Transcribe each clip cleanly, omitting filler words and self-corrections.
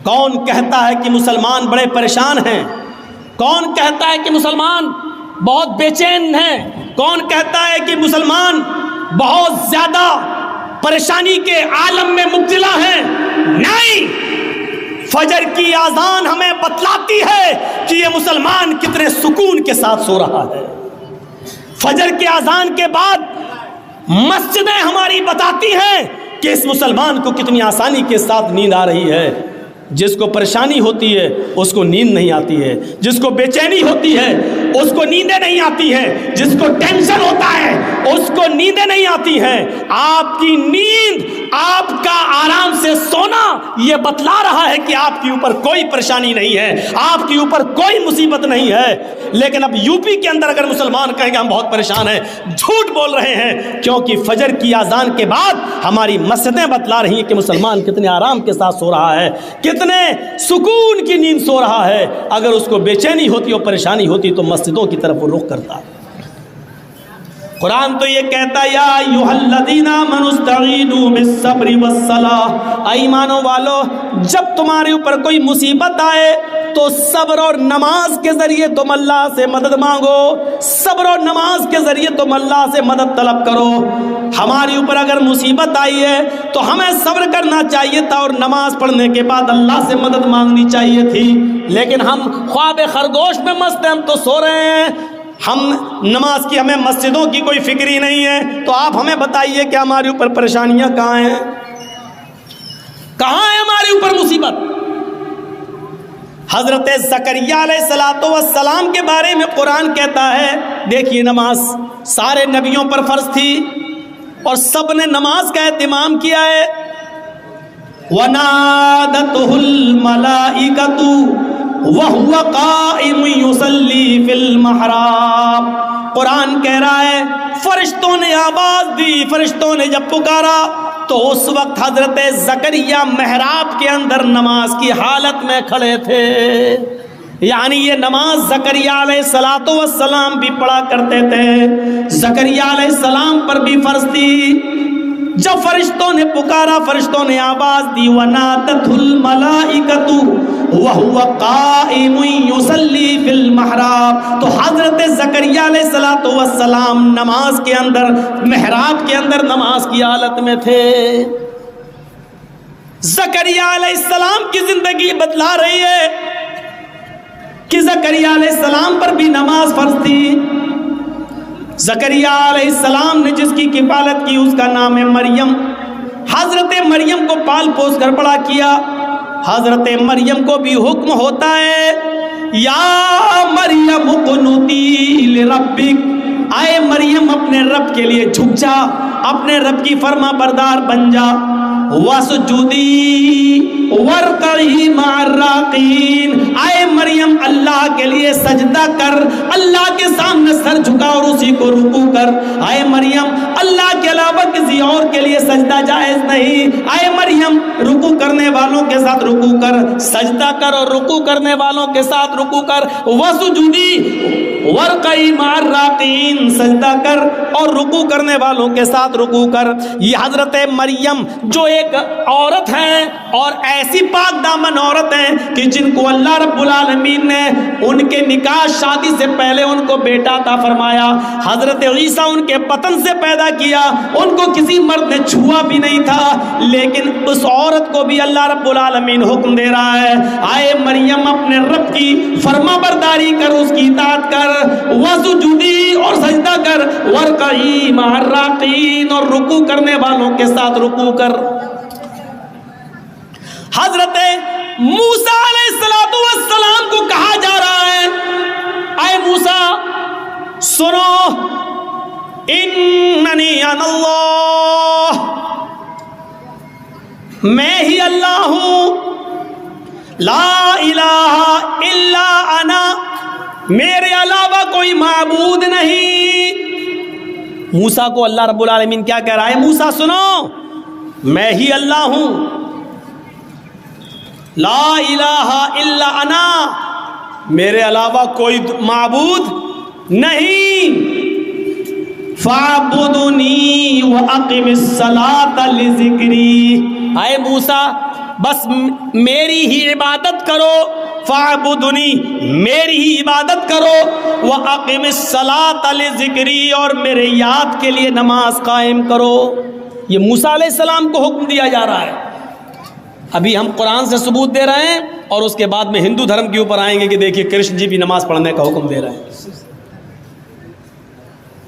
کون کہتا ہے کہ مسلمان بڑے پریشان ہیں؟ کون کہتا ہے کہ مسلمان بہت بے چین ہیں؟ کون کہتا ہے کہ مسلمان بہت زیادہ پریشانی کے عالم میں مبتلا ہیں؟ نہیں، فجر کی اذان ہمیں بتلاتی ہے کہ یہ مسلمان کتنے سکون کے ساتھ سو رہا ہے۔ فجر کی اذان کے بعد مسجدیں ہماری بتاتی ہیں کہ اس مسلمان کو کتنی آسانی کے ساتھ نیند آ رہی ہے۔ جس کو پریشانی ہوتی ہے اس کو نیند نہیں آتی ہے، جس کو بے چینی ہوتی ہے اس کو نیندیں نہیں آتی ہیں، جس کو ٹینشن ہوتا ہے اس کو نیندیں نہیں آتی ہیں۔ آپ کی نیند، آپ کا آرام سے سونا یہ بتلا رہا ہے کہ آپ کے اوپر کوئی پریشانی نہیں ہے، آپ کے اوپر کوئی مصیبت نہیں ہے۔ لیکن اب یو پی کے اندر اگر مسلمان کہیں گے ہم بہت پریشان ہیں، جھوٹ بول رہے ہیں، کیونکہ فجر کی اذان کے بعد ہماری مسجدیں بتلا رہی ہیں کہ مسلمان کتنے آرام کے ساتھ سو رہا ہے، کتنے سکون کی نیند سو رہا ہے۔ اگر اس کو بے چینی ہوتی اور پریشانی ہوتی تو مسجدوں کی طرف وہ رخ کرتا۔ قرآن تو یہ کہتا ہے یا ایھا الذین آمنوا استعینوا بالصبر والصلاۃ، اے ایمانوں والو جب تمہارے اوپر کوئی مصیبت آئے تو صبر اور نماز کے ذریعے تم اللہ سے مدد مانگو، صبر اور نماز کے ذریعے تم اللہ سے مدد طلب کرو۔ ہمارے اوپر اگر مصیبت آئی ہے تو ہمیں صبر کرنا چاہیے تھا اور نماز پڑھنے کے بعد اللہ سے مدد مانگنی چاہیے تھی، لیکن ہم خواب خرگوش میں مست ہیں، ہم تو سو رہے ہیں، ہم نماز کی ہمیں مسجدوں کی کوئی فکر ہی نہیں ہے۔ تو آپ ہمیں بتائیے کہ ہمارے اوپر پریشانیاں کہاں ہیں، کہاں ہے ہمارے اوپر مصیبت؟ حضرت زکریا علیہ السلام کے بارے میں قرآن کہتا ہے، دیکھیے نماز سارے نبیوں پر فرض تھی اور سب نے نماز کا اہتمام کیا ہے۔ وَنَادَتْهُ الْمَلَائِكَةُ وَهُوَ قَائِمٌ يُصَلِّي فِي الْمِحْرَابِ، قرآن کہہ رہا ہے فرشتوں نے آواز دی، فرشتوں نے جب پکارا تو اس وقت حضرت زکریا محراب کے اندر نماز کی حالت میں کھڑے تھے۔ یعنی یہ نماز زکریا علیہ السلام بھی پڑھا کرتے تھے، زکریا علیہ السلام پر بھی فرض تھی۔ جب فرشتوں نے پکارا، فرشتوں نے آواز دی وَنَادَتْهُ الْمَلَائِكَةُ وَهُوَ قَائِمٌ يُصَلِّي فِي الْمِحْرَابِ، تو حضرت زکریا علیہ السلام نماز کے اندر، محراب کے اندر نماز کی حالت میں تھے۔ زکریا علیہ السلام کی زندگی بتلا رہی ہے کہ زکریا علیہ السلام پر بھی نماز فرض تھی۔ زکریا علیہ السلام نے جس کی کفالت کی اس کا نام ہے مریم۔ حضرت مریم کو پال پوس کر بڑا کیا۔ حضرت مریم کو بھی حکم ہوتا ہے یا مریم اقنتی لربک، اے مریم اپنے رب کے لیے جھک جا، اپنے رب کی فرما بردار بن جا۔ وَاسْجُدِي وَارْكَعِي مَعَ الرَّاكِعِينَ، اے مریم اللہ کے لیے سجدہ کر، اللہ کے سامنے سر جھکا اور اسی کو رکوع کر۔ اے مریم اللہ کے علاوہ کسی اور کے لیے سجدہ جائز نہیں۔ اے مریم رکوع کرنے والوں کے ساتھ رکوع کر، سجدہ کر اور رکوع کرنے والوں کے ساتھ رکوع کر۔ وَاسْجُدِي وَارْكَعِي مَعَ الرَّاكِعِينَ، سجدہ کر اور رکوع کرنے والوں کے ساتھ رکوع کر۔ یہ حضرت مریم جو ایک عورت ہیں اور ایسی پاک دامن عورت ہیں کہ جن کو اللہ رب العالمین نے ان کے نکاح شادی سے پہلے ان کو بیٹا عطا فرمایا۔ حضرت عیسیٰ ان کے بطن سے پیدا کیا، ان کو کسی مرد نے چھوا بھی نہیں تھا، لیکن اس عورت کو بھی اللہ رب العالمین حکم دے رہا ہے اے مریم اپنے رب کی فرما برداری کر، اس کی اطاعت کر۔ وَاسْجُدِي اور سجدہ کر، وَارْكَعِي مَعَ الرَّاكِعِينَ اور رکوع کرنے والوں کے ساتھ رکوع کر۔ حضرت موسیٰ علیہ السلام کو کہا جا رہا ہے اے موسیٰ سنو، اننی انا اللہ، میں ہی اللہ ہوں، لا الہ الا انا، میرے علاوہ کوئی معبود نہیں۔ موسیٰ کو اللہ رب العالمین کیا کہہ رہا ہے؟ موسیٰ سنو، میں ہی اللہ ہوں، لا الہ الا انا، میرے علاوہ کوئی معبود نہیں۔ فَاعْبُدُنِي وَأَقِمِ الصَّلَاةَ لِذِكْرِي، اے موسیٰ بس میری ہی عبادت کرو، فاعبدنی، میری ہی عبادت کرو، وَأَقِمِ الصَّلَاةَ لِذِكْرِي، اور میرے یاد کے لیے نماز قائم کرو۔ یہ موسیٰ علیہ السلام کو حکم دیا جا رہا ہے۔ ابھی ہم قرآن سے ثبوت دے رہے ہیں اور اس کے بعد میں ہندو دھرم کے اوپر آئیں گے کہ دیکھیے کرشن جی بھی نماز پڑھنے کا حکم دے رہے ہیں۔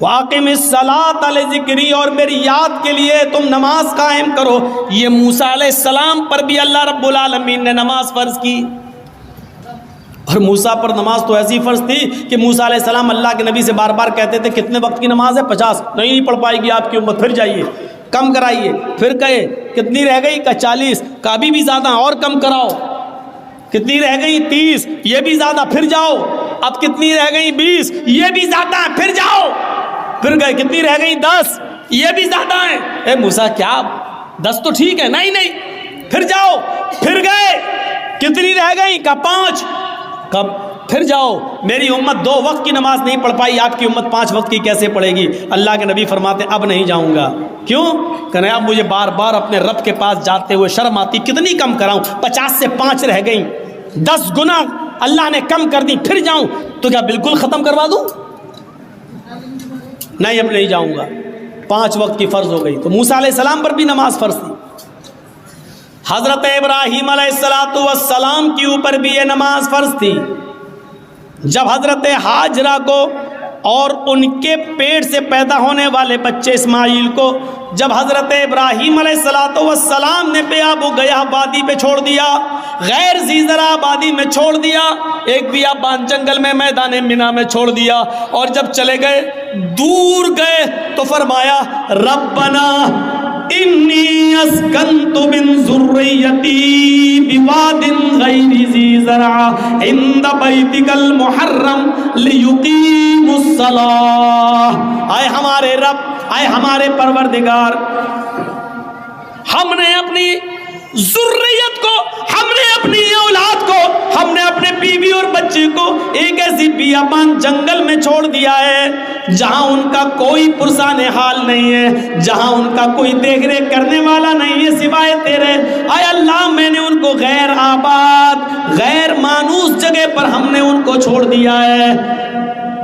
وَأَقِمِ الصَّلَاةَ لِذِكْرِي، اور میری یاد کے لیے تم نماز قائم کرو۔ یہ موسیٰ علیہ السلام پر بھی اللہ رب العالمین نے نماز فرض کی، اور موسیٰ پر نماز تو ایسی فرض تھی کہ موسیٰ علیہ السلام اللہ کے نبی سے بار بار کہتے تھے کتنے وقت کی نماز ہے؟ 50۔ نہیں پڑھ پائے گی آپ کی امت، پھر جائیے کم کرائیے۔ پھر کہے کتنی رہ گئی؟ کہ 40۔ کہ ابھی بھی زیادہ، اور کم کراؤ۔ کتنی رہ گئی؟ 30۔ یہ بھی زیادہ، پھر جاؤ۔ اب کتنی رہ گئی؟ 20۔ یہ بھی زیادہ ہے، پھر جاؤ۔ پھر گئے کتنی رہ گئی؟ 10۔ یہ بھی زیادہ ہے۔ اے موسیٰ کیا 10 تو ٹھیک ہے؟ نہیں نہیں، پھر جاؤ۔ پھر گئے کتنی رہ گئی؟ کہ 5۔ کب؟ پھر جاؤ۔ میری امت 2 وقت کی نماز نہیں پڑھ پائی، آپ کی امت 5 وقت کی کیسے پڑھے گی؟ اللہ کے نبی فرماتے اب نہیں جاؤں گا۔ کیوں؟ کہ اب مجھے بار بار اپنے رب کے پاس جاتے ہوئے شرم آتی، کتنی کم کراؤں؟ 50 سے 5 رہ گئیں، 10 گنا اللہ نے کم کر دی، پھر جاؤں تو کیا بالکل ختم کروا دوں؟ نہیں، اب نہیں جاؤں گا۔ 5 وقت کی فرض ہو گئی۔ تو موسیٰ علیہ السلام پر بھی نماز فرض تھی۔ حضرت ابراہیم علیہ السلام کے اوپر بھی یہ نماز فرض تھی۔ جب حضرت ہاجرہ کو اور ان کے پیٹ سے پیدا ہونے والے بچے اسماعیل کو جب حضرت ابراہیم علیہ السلام نے بیابو گیا وادی پہ چھوڑ دیا، غیر ذی زرع وادی میں چھوڑ دیا، ایک بیابان جنگل میں میدان منا میں چھوڑ دیا، اور جب چلے گئے دور گئے تو فرمایا ربنا انی اسکنت من ذریتی بواد غیر ذی زرع عند بیتک المحرم لیقیموا الصلاۃ۔ اے ہمارے رب، اے ہمارے پروردگار، ہم نے اپنی ذریت کو، ہم نے اپنی اولاد کو، ہم نے اپنے بیوی اور بچے کو ایک ایسی بیابان جنگل میں چھوڑ دیا ہے جہاں ان کا کوئی پرسان حال نہیں ہے، جہاں ان کا کوئی دیکھ ریکھ کرنے والا نہیں ہے سوائے تیرے۔ اے اللہ، میں نے ان کو غیر آباد، غیر مانوس جگہ پر ہم نے ان کو چھوڑ دیا ہے۔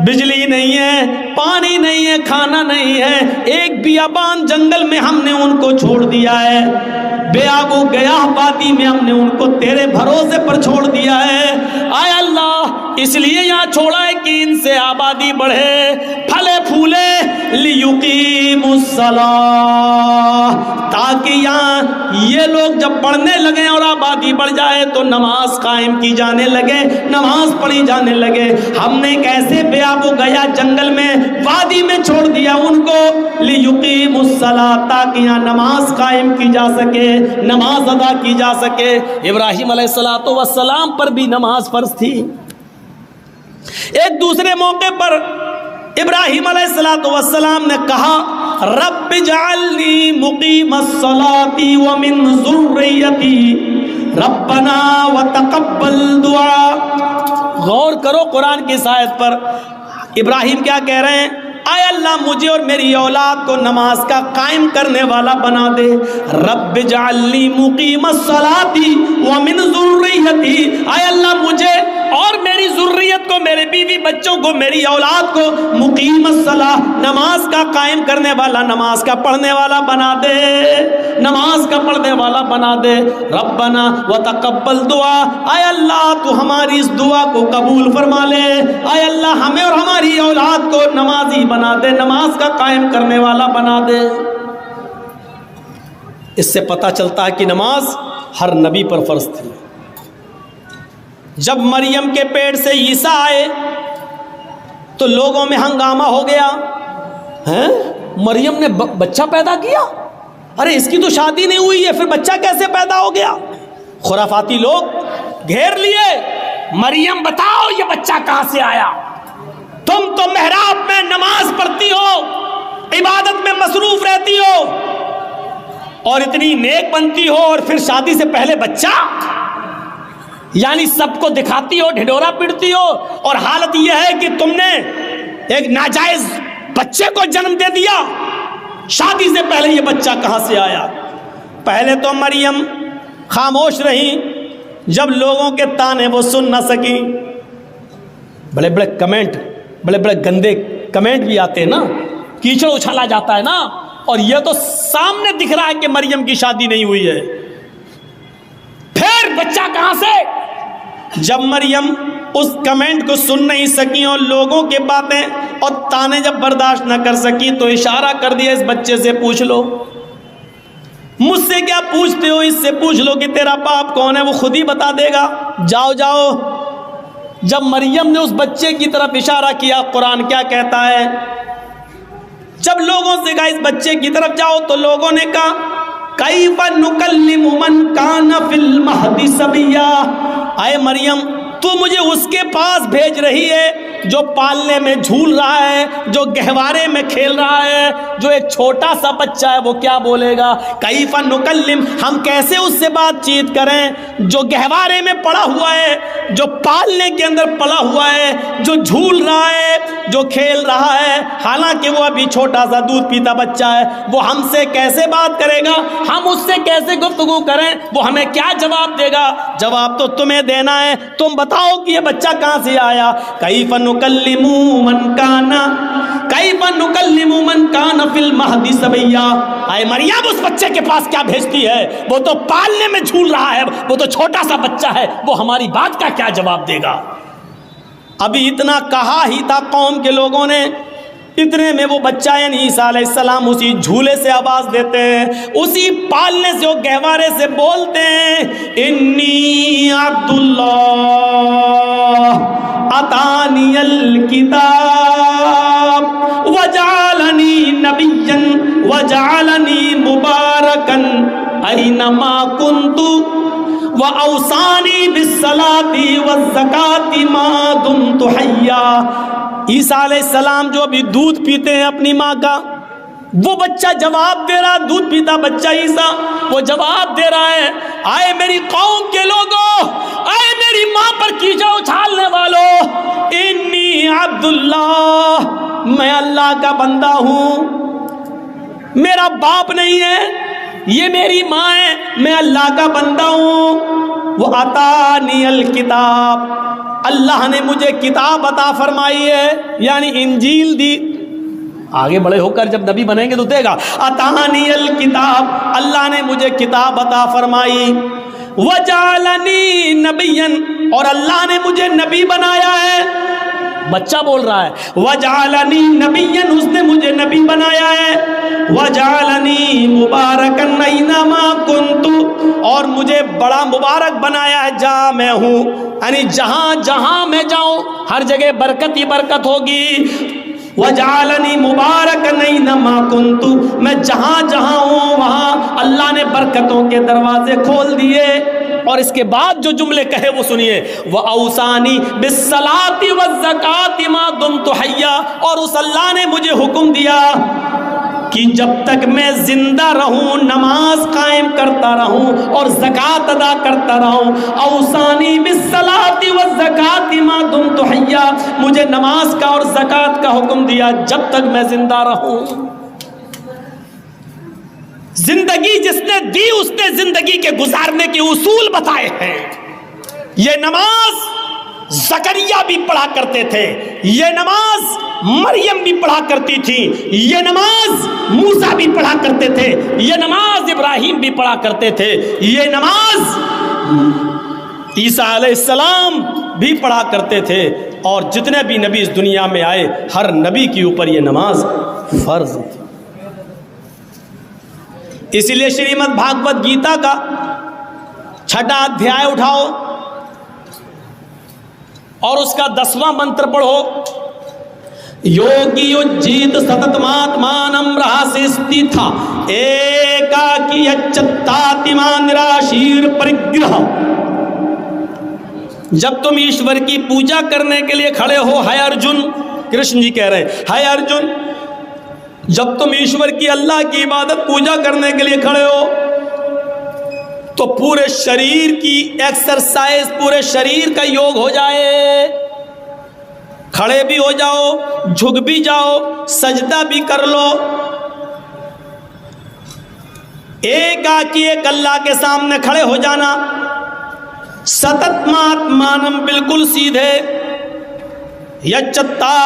بجلی نہیں ہے، پانی نہیں ہے، کھانا نہیں ہے، ایک بیابان جنگل میں ہم نے ان کو چھوڑ دیا ہے، بے آب و گیاہ وادی میں ہم نے ان کو تیرے بھروسے پر چھوڑ دیا ہے۔ اے اللہ، اس لیے یہاں چھوڑا ہے کہ ان سے آبادی بڑھے، پھلے پھولے، لیقیموا الصلاۃ، تاکہ یہاں یہ لوگ جب پڑھنے لگے اور آبادی بڑھ جائے تو نماز قائم کی جانے لگے، نماز پڑھی جانے لگے۔ ہم نے ایک ایسے بے آب و گیا جنگل میں، وادی میں چھوڑ دیا ان کو، لیقیموا الصلاۃ، تاکہ یہاں نماز قائم کی جا سکے، نماز ادا کی جا سکے۔ ابراہیم علیہ السلام پر بھی نماز فرض تھی۔ ایک دوسرے موقع پر ابراہیم علیہ السلام نے کہا رب اجعلنی مقیم الصلاۃ ومن ذریتی ربنا وتقبل دعا۔ غور کرو قرآن کی اس آیت پر، ابراہیم کیا کہہ رہے ہیں؟ اے اللہ، مجھے اور میری اولاد کو نماز کا قائم کرنے والا بنا دے۔ رب اجعلنی مقیم الصلاۃ ومن ذریتی، اے اللہ مجھے اور میری ذریت کو، میرے بیوی بچوں کو، میری اولاد کو مقیم الصلاۃ، نماز کا قائم کرنے والا، نماز کا پڑھنے والا بنا دے، نماز کا پڑھنے والا بنا دے۔ ربنا وتقبل دعا، اے اللہ تو ہماری اس دعا کو قبول فرما لے، اے اللہ ہمیں اور ہماری اولاد کو نمازی بنا دے، نماز کا قائم کرنے والا بنا دے۔ اس سے پتہ چلتا ہے کہ نماز ہر نبی پر فرض تھی۔ جب مریم کے پیٹ سے عیسیٰ آئے تو لوگوں میں ہنگامہ ہو گیا، ہیں مریم نے بچہ پیدا کیا؟ ارے اس کی تو شادی نہیں ہوئی ہے، پھر بچہ کیسے پیدا ہو گیا؟ خرافاتی لوگ گھیر لیے، مریم بتاؤ یہ بچہ کہاں سے آیا؟ تم تو محراب میں نماز پڑھتی ہو، عبادت میں مصروف رہتی ہو اور اتنی نیک بنتی ہو، اور پھر شادی سے پہلے بچہ؟ یعنی سب کو دکھاتی ہو، ڈھڈورا پیٹتی ہو، اور حالت یہ ہے کہ تم نے ایک ناجائز بچے کو جنم دے دیا۔ شادی سے پہلے یہ بچہ کہاں سے آیا؟ پہلے تو مریم خاموش رہیں جب لوگوں کے تانے وہ سن نہ سکی. بڑے بڑے کمنٹ، بڑے بڑے گندے کمنٹ بھی آتے ہیں نا، کیچڑ اچھالا جاتا ہے نا، اور یہ تو سامنے دکھ رہا ہے کہ مریم کی شادی نہیں ہوئی ہے. پھر بچہ کہاں سے؟ جب مریم اس کمنٹ کو سن نہیں سکی اور لوگوں کے باتیں اور تانے جب برداشت نہ کر سکی تو اشارہ کر دیا اس بچے سے پوچھ لو. مجھ سے کیا پوچھتے ہو، اس سے پوچھ لو کہ تیرا باپ کون ہے، وہ خود ہی بتا دے گا. جاؤ جاؤ. جب مریم نے اس بچے کی طرف اشارہ کیا، قرآن کیا کہتا ہے؟ جب لوگوں سے کہا اس بچے کی طرف جاؤ تو لوگوں نے کہا کیف نکلم من کان فی المہد صبیا. اے مریم تو مجھے اس کے پاس بھیج رہی ہے جو پالنے میں جھول رہا ہے، جو گہوارے میں کھیل رہا ہے، جو ایک چھوٹا سا بچہ ہے، وہ کیا بولے گا؟ کیف نکلم، ہم کیسے اس سے بات چیت کریں جو گہوارے میں پڑا ہوا ہے، جو پالنے کے اندر پڑا ہوا ہے، جو جھول رہا ہے، جو کھیل رہا ہے، حالانکہ وہ ابھی چھوٹا سا دودھ پیتا بچہ ہے. وہ ہم سے کیسے بات کرے گا؟ ہم اس سے کیسے گفتگو کریں؟ وہ ہمیں کیا جواب دے گا؟ جواب تو تمہیں دینا ہے. تم بتاؤ کہ یہ بچہ کہاں سے آیا. کیف نکلم من کان فی المہد صبیا. اے مریم اس بچے کے پاس کیا بھیجتی ہے؟ وہ تو پالنے میں جھول رہا ہے، وہ تو چھوٹا سا بچہ ہے، وہ ہماری بات کا کیا جواب دے گا؟ ابھی اتنا کہا ہی تھا قوم کے لوگوں نے، اتنے میں وہ بچہ یعنی عیسیٰ علیہ السلام اسی جھولے سے آواز دیتے ہیں، اسی پالنے سے، وہ گہوارے سے بولتے ہیں انی عبداللہ اتانی الکتاب وجعلنی نبیا وجعلنی مبارکا اینما کنت وَأَوْصَانِي بِالصَّلَاةِ وَالزَّكَاةِ مَا دُمْتُ حَيًّا. عیسیٰ علیہ السلام جو ابھی دودھ پیتے ہیں اپنی ماں کا، وہ بچہ جواب دے رہا، دودھ پیتا بچہ عیسیٰ وہ جواب دے رہا ہے آئے میری قوم کے لوگوں، آئے میری ماں پر کیچڑ اچھالنے والوں، انی عبداللہ، میں اللہ کا بندہ ہوں، میرا باپ نہیں ہے، یہ میری ماں ہے، میں اللہ کا بندہ ہوں. وہ اتانی الکتاب، اللہ نے مجھے کتاب عطا فرمائی ہے، یعنی انجیل دی. آگے بڑے ہو کر جب نبی بنیں گے تو دے گا. اتانی الکتاب، اللہ نے مجھے کتاب عطا فرمائی. وجعلنی نبیا، اور اللہ نے مجھے نبی بنایا ہے. بچہ بول رہا ہے وجعلنی نبیا، اس نے مجھے نبی بنایا ہے. وجعلنی مبارکا اینما کنت، اور مجھے بڑا مبارک بنایا ہے جہاں میں ہوں، یعنی جہاں جہاں میں جاؤں ہر جگہ برکت ہی برکت ہوگی. وجعلنی مبارکا اینما کنت، میں جہاں جہاں ہوں وہاں اللہ نے برکتوں کے دروازے کھول دیے. اور اس کے بعد جو جملے کہے وہ سنیے، وَأَوْصَانِي بِالصَّلَاةِ وَالزَّكَاةِ مَا دُمْتُ حَيًّا، اور اس اللہ نے مجھے حکم دیا کہ جب تک میں زندہ رہوں نماز قائم کرتا رہوں اور زکوٰۃ ادا کرتا رہوں. اوصانی بالصلاۃ والزکوٰۃ ما دمت حیا، مجھے نماز کا اور زکوٰۃ کا حکم دیا جب تک میں زندہ رہوں. زندگی جس نے دی اس نے زندگی کے گزارنے کے اصول بتائے ہیں. یہ نماز زکریا بھی پڑھا کرتے تھے، یہ نماز مریم بھی پڑھا کرتی تھی، یہ نماز موسیٰ بھی پڑھا کرتے تھے، یہ نماز ابراہیم بھی پڑھا کرتے تھے، یہ نماز عیسیٰ علیہ السلام بھی پڑھا کرتے تھے. اور جتنے بھی نبی اس دنیا میں آئے ہر نبی کے اوپر یہ نماز فرض تھی. اسی لیے شریمد بھاگوت گیتا کا 6واں ادھیائے اٹھاؤ اور اس کا 10واں منتر پڑھو. یوگی اجیت ستتماتمانم رہاسیستی تھا ایکاکی اچتاتما نراشیر پرگرہ. جب تم ایشور کی پوجا کرنے کے لیے کھڑے ہو، ہے ارجن، کرشن جی کہہ رہے ہیں، ہے ارجن، جب تم ایشور کی اللہ کی عبادت پوجا کرنے کے لیے کھڑے ہو تو پورے شریر کی ایکسرسائز، پورے شریر کا یوگ ہو جائے. کھڑے بھی ہو جاؤ، جھک بھی جاؤ، سجدہ بھی کر لو. ایک ایک اللہ کے سامنے کھڑے ہو جانا، ستت ماتمانم بالکل سیدھے، یچتا